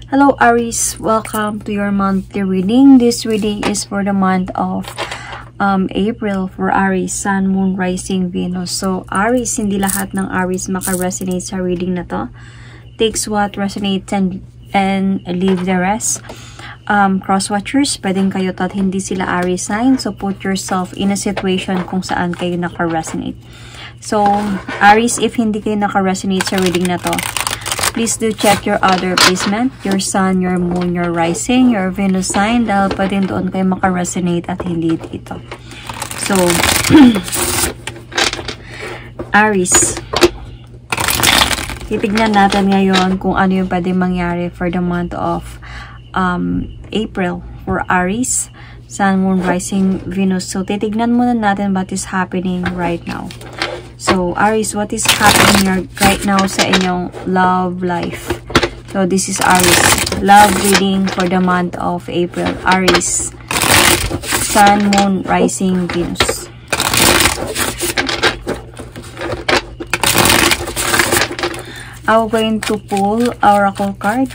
Hello Aries, welcome to your monthly reading. This reading is for the month of April for Aries, Sun, Moon, Rising, Venus. So Aries, hindi lahat ng Aries maka-resonate sa reading na to. Takes what resonates and leave the rest. Cross-watchers, pwedeng kayo to at hindi sila Aries sign. So put yourself in a situation kung saan kayo naka-resonate. So Aries, if hindi kayo naka-resonate sa reading na to, please do check your other placement, your Sun, your Moon, your Rising, your Venus sign, dahil pwedeng doon kayo maka-resonate at hindi dito. So, Aries, titignan natin ngayon kung ano yung pwedeng mangyari for the month of April for Aries, Sun, Moon, Rising, Venus. So, titignan muna natin what is happening right now. So, Aries, what is happening right now sa inyong love life? So, this is Aries. Love reading for the month of April. Aries. Sun, Moon, Rising, Venus. I'm going to pull Oracle card.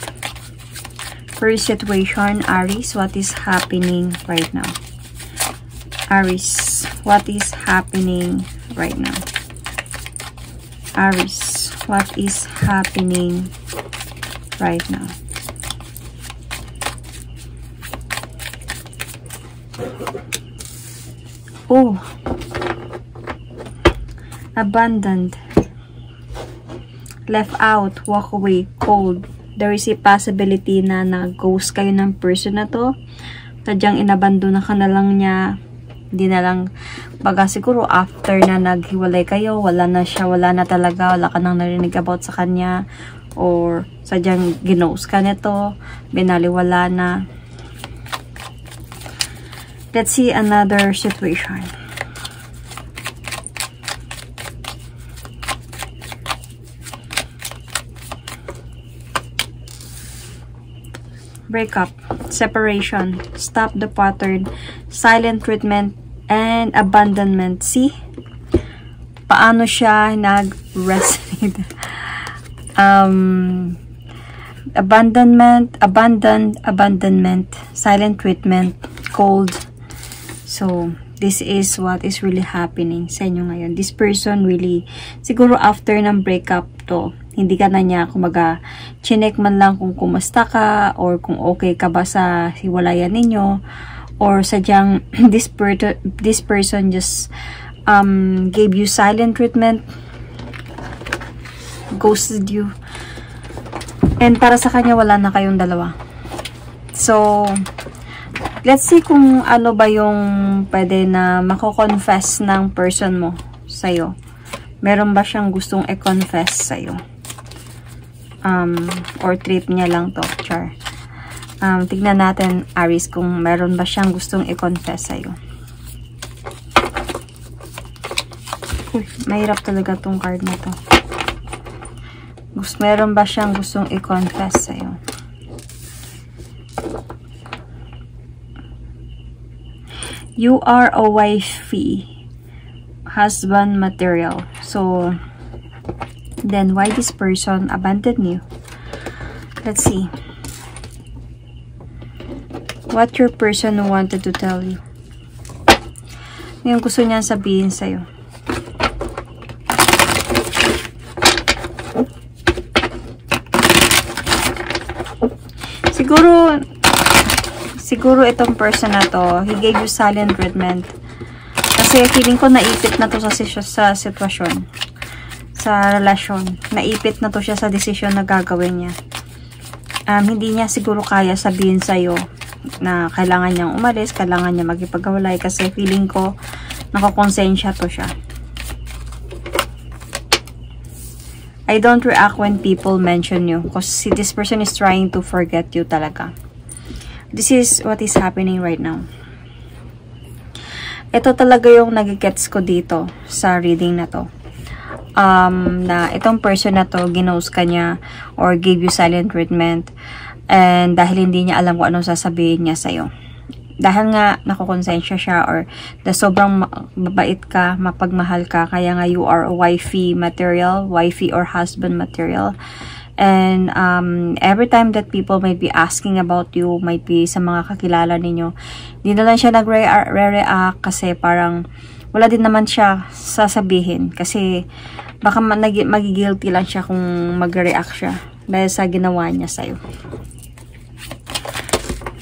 First situation, Aries, what is happening right now? Aries, what is happening right now? Aries, what is happening right now? Oh, abandoned, left out, walk away, cold. There is a possibility na nag-ghost kayo ng person na to. Sadyang inabandona ka na lang niya. Hindi na lang, baga siguro after na naghiwalay kayo, wala na siya, wala na talaga, wala ka nang narinig about sa kanya, or sadyang ginost ka nito, binaliwala na. Let's see another situation. Breakup, separation, stop the pattern, silent treatment, and abandonment. See? Paano siya nag-resonate? Abandonment, silent treatment, cold. So, this is what is really happening sa inyo ngayon. This person really, siguro after ng breakup to, hindi ka na niya, kumaga, chinek man lang kung kumusta ka, or kung okay ka ba sa hiwalayan ninyo, or sadyang this person just gave you silent treatment, ghosted you, and para sa kanya wala na kayong dalawa. So, let's see kung ano ba yung pwede na mako-confess ng person mo sa'yo. Meron ba siyang gustong i-confess sa'yo? Or trip niya lang to, char. Tignan natin, Aries, kung meron ba siyang gustong i-confess sa'yo. Uy, mahirap talaga tong card na to. Meron ba siyang gustong i-confess sa'yo? You are a wifey, husband material. So, then why this person abandoned you? Let's see. What your person wanted to tell you. Yung gusto niya sabihin sa'yo. Siguro itong person na to, he gave you silent treatment. Kasi feeling ko naipit na to sa sitwasyon. Sa relasyon. Naipit na to siya sa desisyon na gagawin niya. Hindi niya siguro kaya sabihin sa'yo na kailangan niyang umalis, kailangan niya magipagkawalay, kasi feeling ko nakakonsensya to siya. I don't react when people mention you because this person is trying to forget you talaga. This is what is happening right now. Ito talaga yung nagigets ko dito sa reading na to. Na itong person na to, ginost ka niya or gave you silent treatment, and dahil hindi niya alam kung anong sasabihin niya sa'yo. Dahil nga nakukonsensya siya or sobrang mabait ka, mapagmahal ka, kaya nga you are a wifey material, wifey or husband material, And every time that people might be asking about you, might be sa mga kakilala ninyo, di na lang siya nagre-react kasi parang wala din naman siya sasabihin. Kasi baka magigilty lang siya kung mag-react siya dahil sa ginawa niya sa'yo.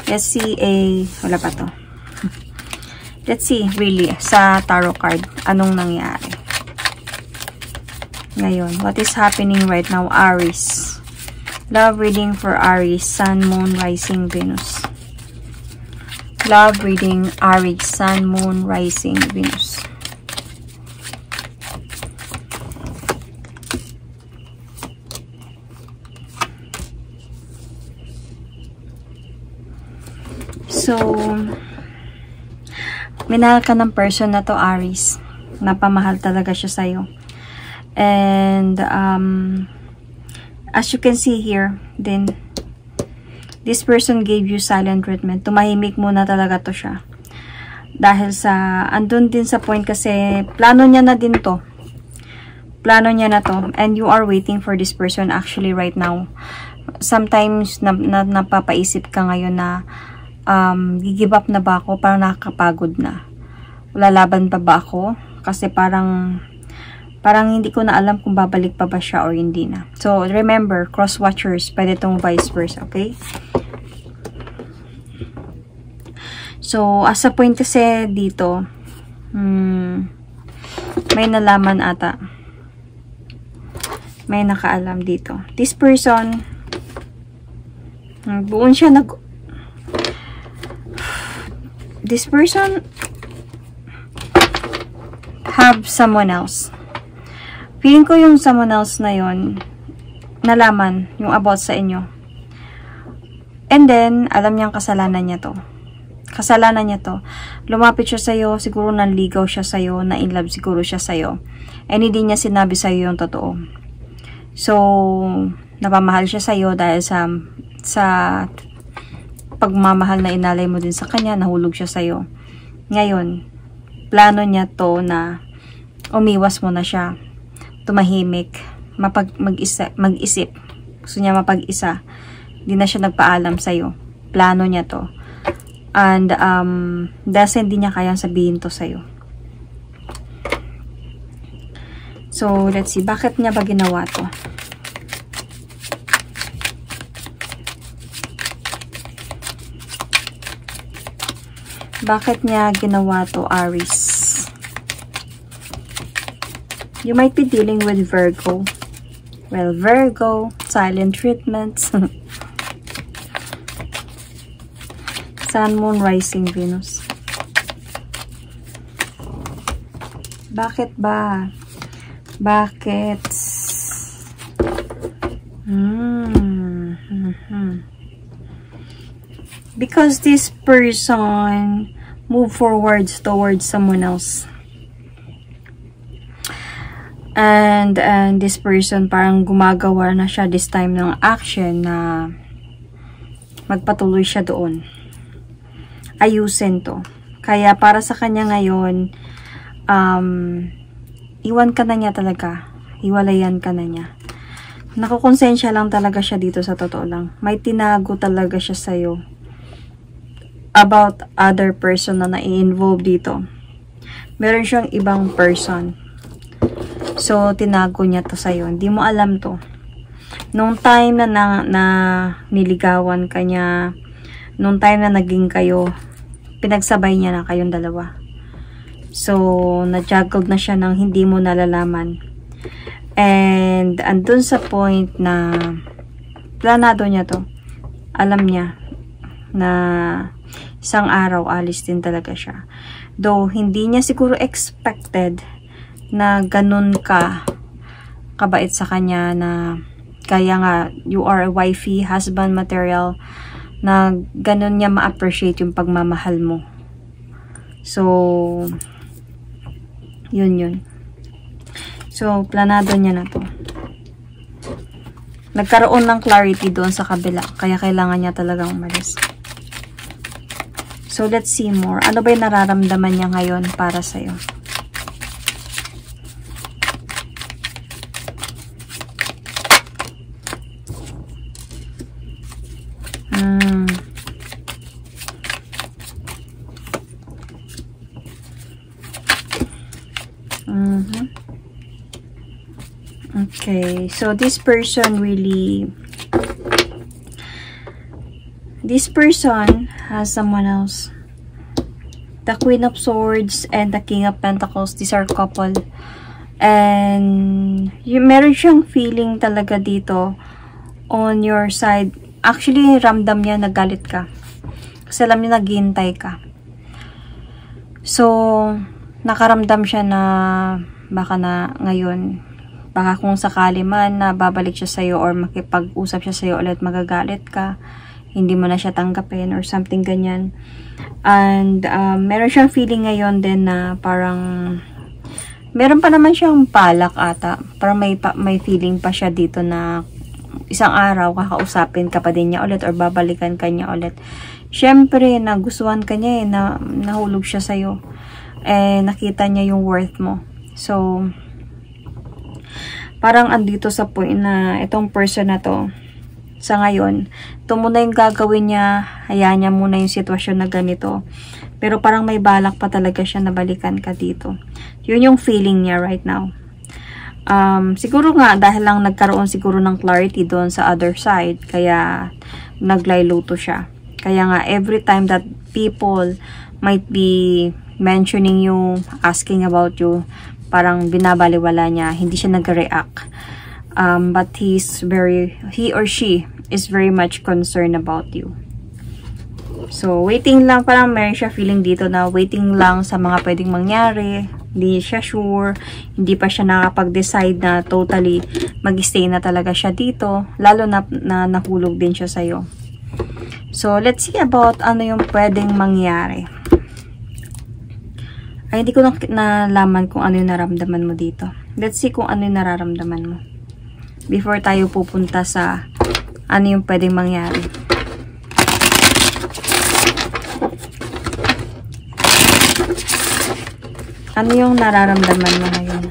Let's see wala pa to. Let's see, really, sa tarot card, anong nangyari. Ngayon, what is happening right now, Aries? Love reading for Aries, Sun, Moon, Rising, Venus. Love reading, Aries, Sun, Moon, Rising, Venus. So, minahal ka ng person na to, Aries. Napamahal talaga siya sa'yo. And, as you can see here, then, this person gave you silent treatment. Tumahimik muna talaga to siya. Dahil sa, andun din sa point kasi, plano niya na din to. Plano niya na to. And you are waiting for this person actually right now. Sometimes, napapaisip ka ngayon na, give up na ba ako? Parang nakakapagod na. Lalaban pa ba ako? Kasi parang hindi ko na alam kung babalik pa ba siya or hindi na. So, remember, cross-watchers, pwede itong vice versa, okay? So, as a point kasi dito, may nalaman ata. May nakaalam dito. This person, buon siya this person have someone else. Feeling ko yung someone else na yon nalaman yung about sa inyo. And then, alam niyang kasalanan niya to. Kasalanan niya to. Lumapit siya sa'yo, siguro nanligaw siya sa'yo, na-inlove siguro siya sa'yo. And hindi niya sinabi sa'yo yung totoo. So, napamahal siya sa'yo dahil sa pagmamahal na inalay mo din sa kanya, nahulog siya sa'yo. Ngayon, plano niya to na umiwas mo na siya. Tumahimik, mag-isip. Gusto niya mapag-isa. Hindi na siya nagpaalam sa'yo. Plano niya to. And, dahil hindi niya kayang sabihin to sa'yo. So, let's see. Bakit niya ba ginawa to? Bakit niya ginawa to, Aries? You might be dealing with Virgo. Well, Virgo, silent treatments. Sun, Moon, Rising, Venus. Bakit ba? Bakit? Because this person move forwards towards someone else. And this person parang gumagawa na siya this time ng action na magpatuloy siya doon. Ayusin to. Kaya para sa kanya ngayon, iwan ka na niya talaga. Hiwalayan ka na niya. Nakukonsensya lang talaga siya dito sa totoo lang. May tinago talaga siya sa'yo about other person na na-involve dito. Meron siyang ibang person. So, tinago niya to sa'yo. Hindi mo alam to. Nung time na niligawan ka niya, nung time na naging kayo, pinagsabay niya na kayong dalawa. So, na-juggled na siya ng hindi mo nalalaman. And, andun sa point na planado niya to. Alam niya na isang araw, alis din talaga siya. Though, hindi niya siguro expected na ganun ka kabait sa kanya na kaya nga you are a wifey, husband material, na ganun niya ma-appreciate yung pagmamahal mo. So, yun. So, planado niya na to. Nagkaroon ng clarity doon sa kabila, kaya kailangan niya talagang umalis. So, let's see more. Ano ba yung nararamdaman niya ngayon para sa'yo? Mm. Okay, so this person has someone else. The Queen of Swords and the King of Pentacles, these are couple. And meron siyang feeling talaga dito on your side. Actually, ramdam niya nagalit ka. Kasi alam niya naghihintay ka. So, nakaramdam siya na baka na ngayon, baka kung sakali man na babalik siya sa'yo or makipag-usap siya sa'yo ulit, magagalit ka, hindi mo na siya tanggapin or something ganyan. And meron siyang feeling ngayon din na parang meron pa naman siyang palak ata. Parang may feeling pa siya dito na isang araw kakausapin ka pa din niya ulit or babalikan ka niya ulit. Siyempre, nagustuhan ka niya na nahulog siya sa'yo. Nakita niya yung worth mo. So, parang andito sa point na itong person na to, sa ngayon, ito muna yung gagawin niya, hayaan niya muna yung sitwasyon na ganito. Pero parang may balak pa talaga siya na balikan ka dito. Yun yung feeling niya right now. Siguro nga, dahil lang nagkaroon siguro ng clarity doon sa other side, kaya naglayluto siya. Kaya nga, every time that people might be mentioning you, asking about you, parang binabaliwala niya, hindi siya nag-react. But he or she is very much concerned about you. So, waiting lang, parang meron siya feeling dito na waiting lang sa mga pwedeng mangyari. Hindi siya sure, hindi pa siya nakapag-decide na totally mag-stay na talaga siya dito, lalo na nahulog din siya sa'yo. So, let's see about ano yung pwedeng mangyari. Ay, hindi ko nalaman kung ano yung naramdaman mo dito. Let's see kung ano yung nararamdaman mo. Before tayo pupunta sa ano yung pwedeng mangyari. Ano yung nararamdaman mo ngayon?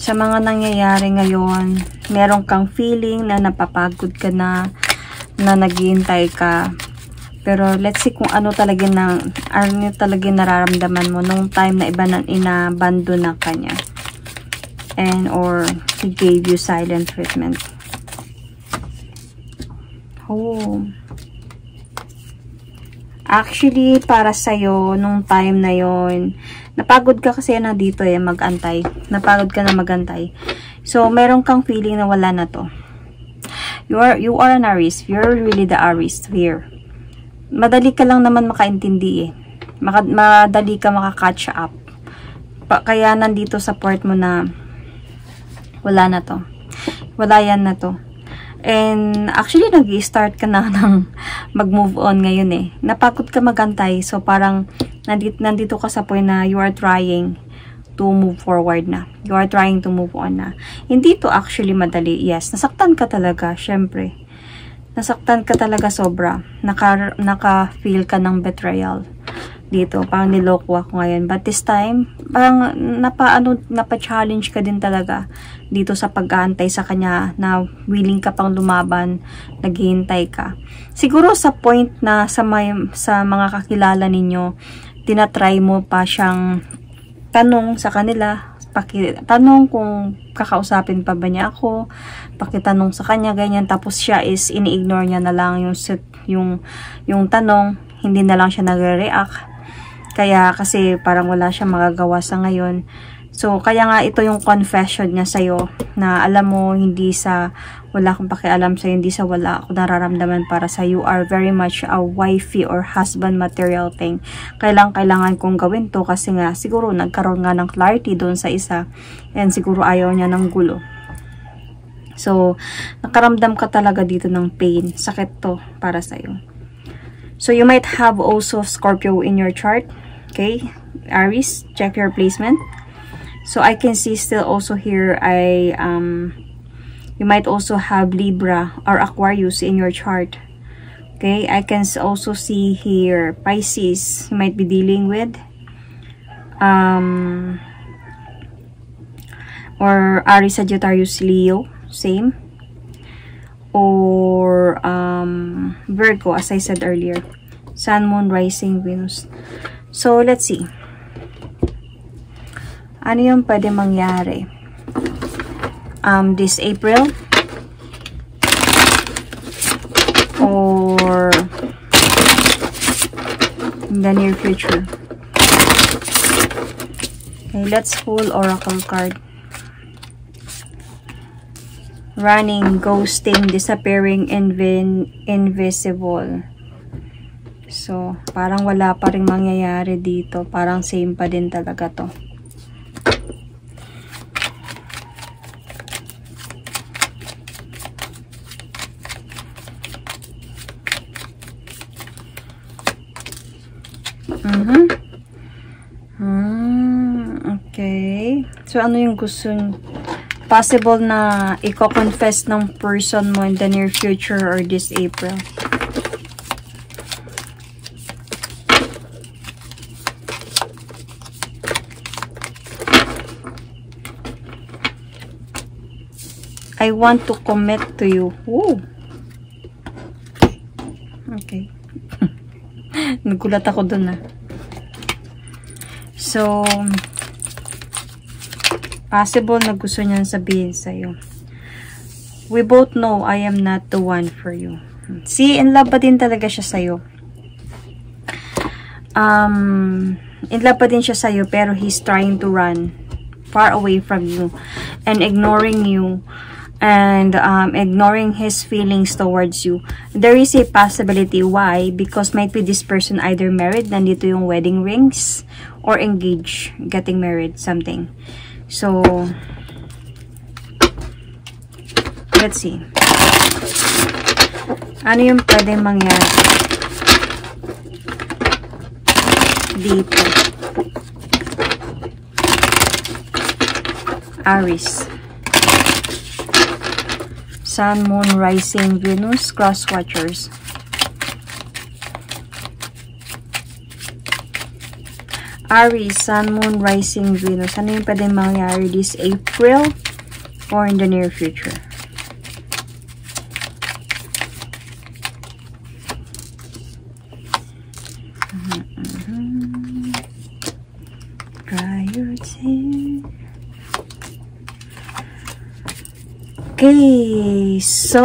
Sa mga nangyayari ngayon, meron kang feeling na napapagod ka na naghihintay ka. Pero let's see kung ano talaga nararamdaman mo nung time na iba na inabandon na kanya. And or he gave you silent treatment. Oh. Actually, para sa'yo, nung time na yon, napagod ka kasi na dito mag-antay. Napagod ka na mag-antay. So, meron kang feeling na wala na to. You are an Aries. You're really the Aries here. Madali ka lang naman makaintindi madali ka makaka-catch up. Kaya nandito sa part mo na wala na to. Wala yan na to. And actually, nag-i-start ka na ng mag-move on ngayon Napagod ka magantay. So, parang nandito ka sa point na you are trying to move forward na. You are trying to move on na. Hindi to actually madali. Yes, nasaktan ka talaga, syempre. Nasaktan ka talaga sobra. Naka-feel ka ng betrayal dito. Parang niloko ako ngayon. But this time, parang napa-challenge ka din talaga dito sa pag-aantay sa kanya na willing ka pang lumaban, naghihintay ka. Siguro sa point na sa mga kakilala ninyo, tinatry mo pa siyang tanong sa kanila, tanong kung kakausapin pa ba niya ako, pakitanong sa kanya, ganyan. Tapos siya is ini-ignore niya na lang yung tanong, hindi na lang siya nagre-react. Kaya kasi parang wala siya magagawa sa ngayon. So, kaya nga ito yung confession niya sa'yo na alam mo, hindi sa wala akong pakialam sa'yo, hindi sa wala ako nararamdaman para sa you are very much a wifey or husband material thing. Kailangan kong gawin to kasi nga siguro nagkaroon nga ng clarity doon sa isa and siguro ayaw niya ng gulo. So, nakaramdam ka talaga dito ng pain. Sakit to para sa'yo. So, you might have also Scorpio in your chart. Okay? Aries, check your placement. So, I can see still also here, you might also have Libra or Aquarius in your chart. Okay? I can also see here Pisces you might be dealing with. Or Aries, Sagittarius, Leo, same. Or Virgo, as I said earlier. Sun, Moon, Rising, Venus. So, let's see. Ano yung pwede mangyari? This April? Or in the near future? Okay, let's pull Oracle card. Running, ghosting, disappearing, invisible. So, parang wala pa rin mangyayari dito. Parang same pa din talaga to. Okay. So, ano yung gusto possible na i-confess ng person mo in the near future or this April? I want to commit to you. Woo! Okay. Nagulat ako dun ah. So, possible na gusto niyan sabihin sa'yo. We both know I am not the one for you. See, in love pa din talaga siya sa'yo. In love pa din siya sa'yo, pero he's trying to run far away from you and ignoring you. And ignoring his feelings towards you. There is a possibility. Why? Because might be this person either married, nandito yung wedding rings, or engaged, getting married, something. So, let's see. Ano yung pwedeng mangyari dito? Aries. Sun, Moon, Rising, Venus, Cross Watchers. Aries, Sun, Moon, Rising, Venus. Ano yung pwedeng mangyari this April or in the near future? Okay, so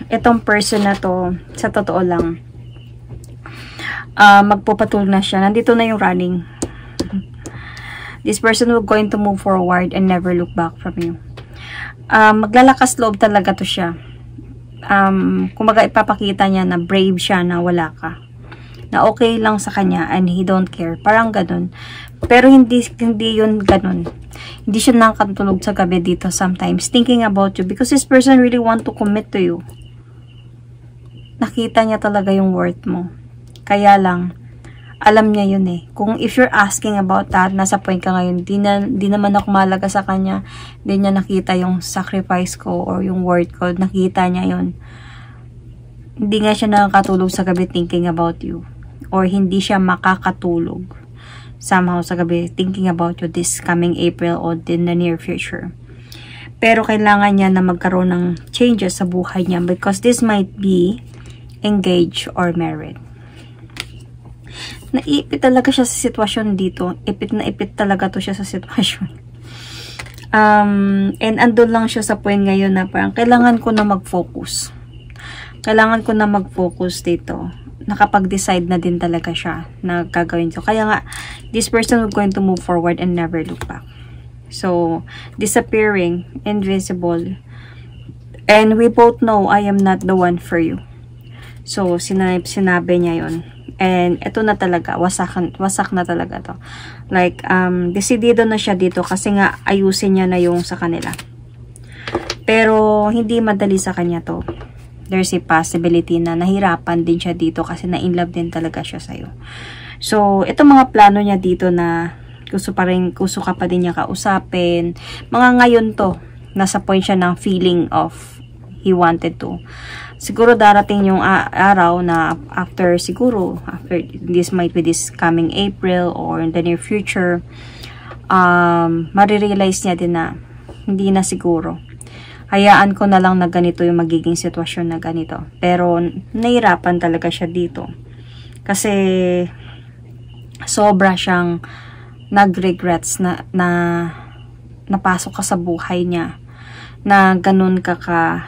itong person na to, sa totoo lang, magpupatuloy na siya. Nandito na yung running. This person will going to move forward and never look back from you. Maglalakas loob talaga to siya. Kumbaga ipapakita niya na brave siya na wala ka. Na okay lang sa kanya and he don't care. Parang ganun. Pero hindi yun ganun. Hindi siya nakakatulog sa gabi dito sometimes thinking about you because this person really want to commit to you. Nakita niya talaga yung worth mo. Kaya lang, alam niya yun eh. Kung if you're asking about that, nasa point ka ngayon, di naman ako malaga sa kanya, di niya nakita yung sacrifice ko or yung worth ko, nakita niya yun. Hindi nga siya nakakatulog sa gabi thinking about you. Or hindi siya makakatulog somehow sa gabi thinking about you this coming April or in the near future. Pero kailangan niya na magkaroon ng changes sa buhay niya because this might be engaged or married. Naipit talaga siya sa sitwasyon dito. Ipit na ipit talaga to siya sa sitwasyon. And andun lang siya sa point ngayon na parang kailangan ko na mag-focus. Kailangan ko na mag-focus dito. Nakapag-decide na din talaga siya na gagawin ko. Kaya nga, this person will going to move forward and never look back. So, disappearing, invisible. And we both know I am not the one for you. So, sinabi niya yun. And ito na talaga, wasak na talaga to. Like, desidido na siya dito kasi nga ayusin niya na yung sa kanila. Pero, hindi madali sa kanya to. There's a possibility na nahirapan din siya dito kasi na-in-love din talaga siya sa'yo. So, itong mga plano niya dito na gusto ka pa din niya kausapin. Mga ngayon to, nasa point siya ng feeling of he wanted to. Siguro darating yung araw na after this might be this coming April or in the near future, marirealize niya din na hindi na siguro. Hayaan ko na lang na ganito yung magiging sitwasyon na ganito. Pero, nahirapan talaga siya dito. Kasi, sobra siyang nag-regrets na napasok ka sa buhay niya. Na ganun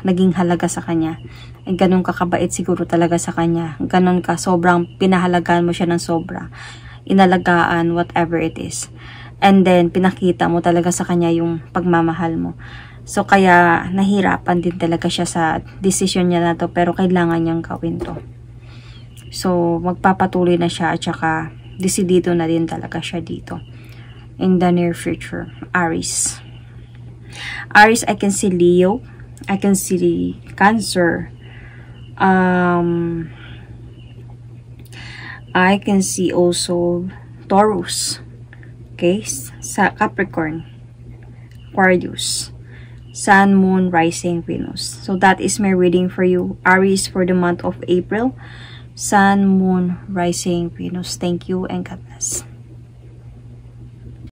naging halaga sa kanya. Ganun ka kabait siguro talaga sa kanya. Ganun ka, sobrang pinahalagaan mo siya ng sobra. Inalagaan, whatever it is. And then, pinakita mo talaga sa kanya yung pagmamahal mo. So, kaya nahirapan din talaga siya sa decision niya na to, pero kailangan niyang gawin to. So, magpapatuloy na siya at saka desidido na din talaga siya dito. In the near future, Aries. Aries, I can see Leo. I can see Cancer. I can see also Taurus. Okay? Sa Capricorn. Aquarius. Sun, Moon, Rising, Venus. So, that is my reading for you, Aries, for the month of April. Sun, Moon, Rising, Venus. Thank you and God bless.